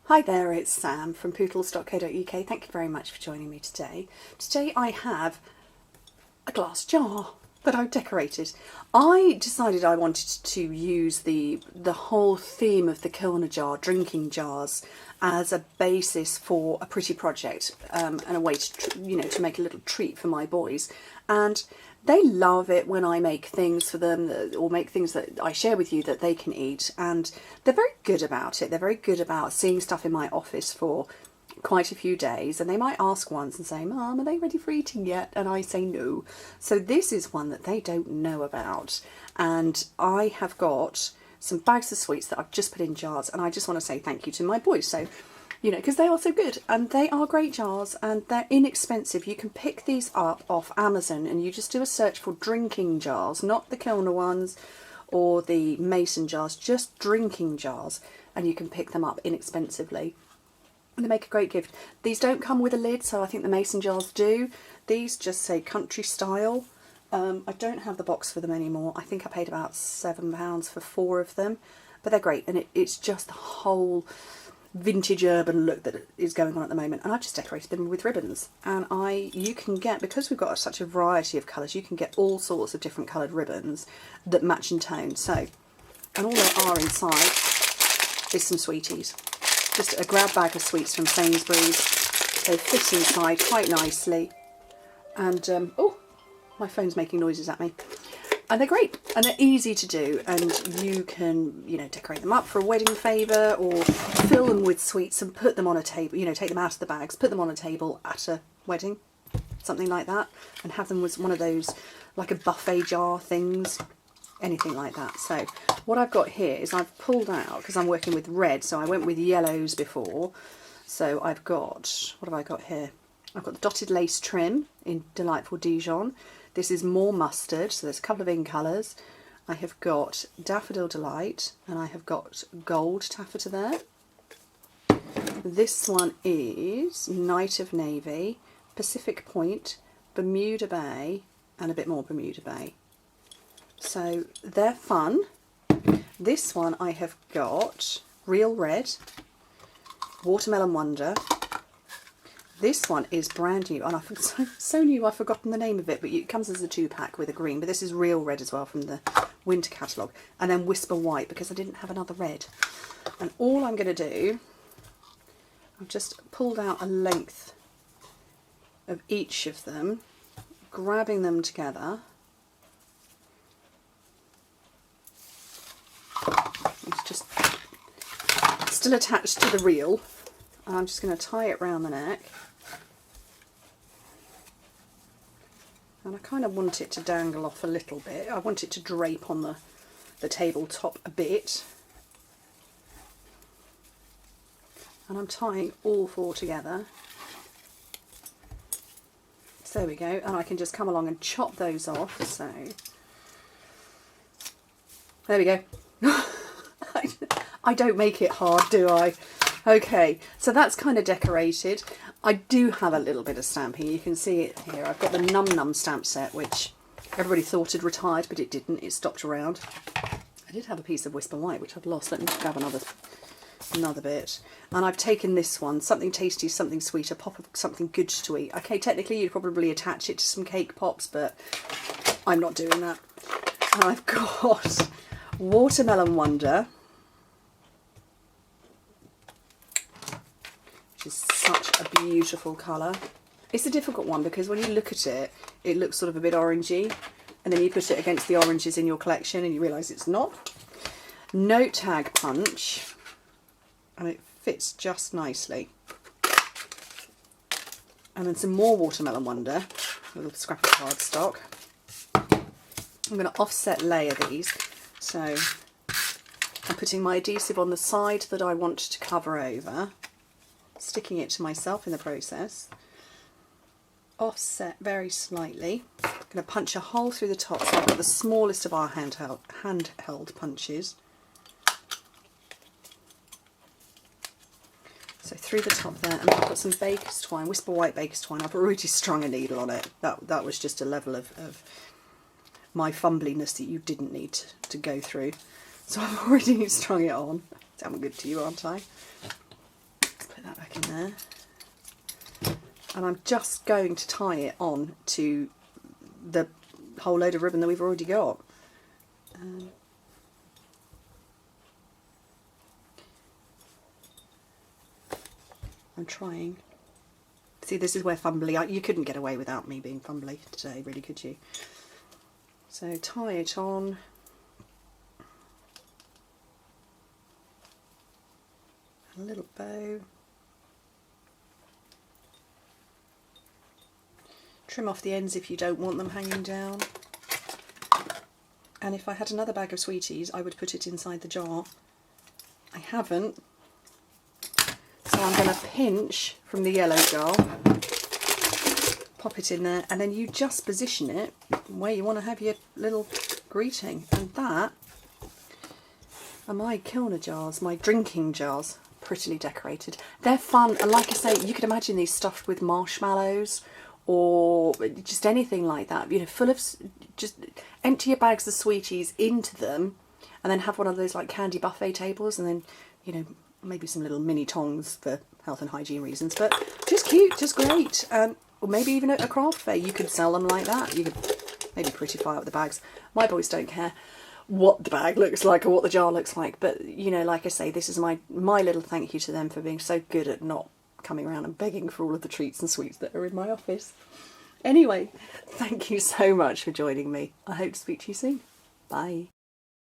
Hi there, it's Sam from pootles.co.uk. Thank you very much for joining me today. Today I have a glass jar that I've decorated. I decided I wanted to use the whole theme of the Kilner jar, drinking jars, as a basis for a pretty project and a way to make a little treat for my boys. And they love it when I make things for them, or make things that I share with you that they can eat, and they're very good about it. They're very good about seeing stuff in my office for quite a few days, and they might ask once and say, "Mum, are they ready for eating yet?" And I say no. So this is one that they don't know about, and I have got some bags of sweets that I've just put in jars, and I just want to say thank you to my boys. So, you know, because they are so good, and they are great jars, and they're inexpensive. You can pick these up off Amazon, and you just do a search for drinking jars, not the Kilner ones or the mason jars, just drinking jars, and you can pick them up inexpensively. And they make a great gift. These don't come with a lid, so I think the mason jars do. These just say country style. I don't have the box for them anymore. I think I paid about £7 for 4 of them, but they're great, and it's just the whole vintage urban look that is going on at the moment. And I've just decorated them with ribbons, and you can get, because we've got such a variety of colours, you can get all sorts of different coloured ribbons that match in tone. So, and all there are inside is some sweeties. Just a grab bag of sweets from Sainsbury's. They fit inside quite nicely, and oh, my phone's making noises at me. And they're great, and they're easy to do, and you can, you know, decorate them up for a wedding favour, or fill them with sweets and put them on a table, you know, take them out of the bags, put them on a table at a wedding, something like that, and have them with one of those, like a buffet jar things, anything like that. So what I've got here is I've pulled out, because I'm working with red, so I went with yellows before, so I've got, what have I got here? I've got the dotted lace trim in Delightful Dijon. This is more mustard, so there's a couple of in colours. I have got Daffodil Delight, and I have got gold taffeta there. This one is Night of Navy, Pacific Point, Bermuda Bay, and a bit more Bermuda Bay. So they're fun. This one I have got Real Red, Watermelon Wonder. This one is brand new, and so new I've forgotten the name of it, but it comes as a 2-pack with a green, but this is Real Red as well from the winter catalogue. And then Whisper White, because I didn't have another red. And all I'm going to do, I've just pulled out a length of each of them, grabbing them together. It's just still attached to the reel. I'm just going to tie it round the neck, and I kind of want it to dangle off a little bit. I want it to drape on the tabletop a bit, and I'm tying all 4 together. So there we go, and I can just come along and chop those off. So there we go. I don't make it hard, do I? Okay, so that's kind of decorated. I do have a little bit of stamping. You can see it here. I've got the Num Num stamp set, which everybody thought had retired, but it didn't. It stopped around. I did have a piece of Whisper White, which I've lost. Let me grab another bit. And I've taken this one, something tasty, something sweet, a pop of something good to eat. Okay, technically you'd probably attach it to some cake pops, but I'm not doing that. And I've got Watermelon Wonder, is such a beautiful colour. It's a difficult one because when you look at it, it looks sort of a bit orangey, and then you put it against the oranges in your collection and you realise it's not. Note Tag Punch, and it fits just nicely. And then some more Watermelon Wonder, a little scrap of cardstock. I'm going to offset layer these, so I'm putting my adhesive on the side that I want to cover over, sticking it to myself in the process, offset very slightly. I'm going to punch a hole through the top, so I've got the smallest of our handheld punches. So through the top there, and I've got some baker's twine, Whisper White baker's twine. I've already strung a needle on it. That was just a level of my fumbliness that you didn't need to go through. So I've already strung it on. I'm good to you, aren't I? that back in there. And I'm just going to tie it on to the whole load of ribbon that we've already got. I'm trying. See, this is where fumbly, you couldn't get away without me being fumbly today, really, could you? So tie it on. A little bow. Trim off the ends if you don't want them hanging down. And if I had another bag of sweeties, I would put it inside the jar. I haven't. So I'm going to pinch from the yellow jar, pop it in there, and then you just position it where you want to have your little greeting. And that are my Kilner jars, my drinking jars, prettily decorated. They're fun, and like I say, you could imagine these stuffed with marshmallows or just anything like that, you know, full of, just empty your bags of sweeties into them and then have one of those like candy buffet tables, and then, you know, maybe some little mini tongs for health and hygiene reasons, but just cute, just great. Or maybe even a craft fair, you could sell them like that. You could maybe prettify up the bags. My boys don't care what the bag looks like or what the jar looks like, but you know, like I say, this is my little thank you to them for being so good at not coming around and begging for all of the treats and sweets that are in my office. Anyway, thank you so much for joining me. I hope to speak to you soon. Bye.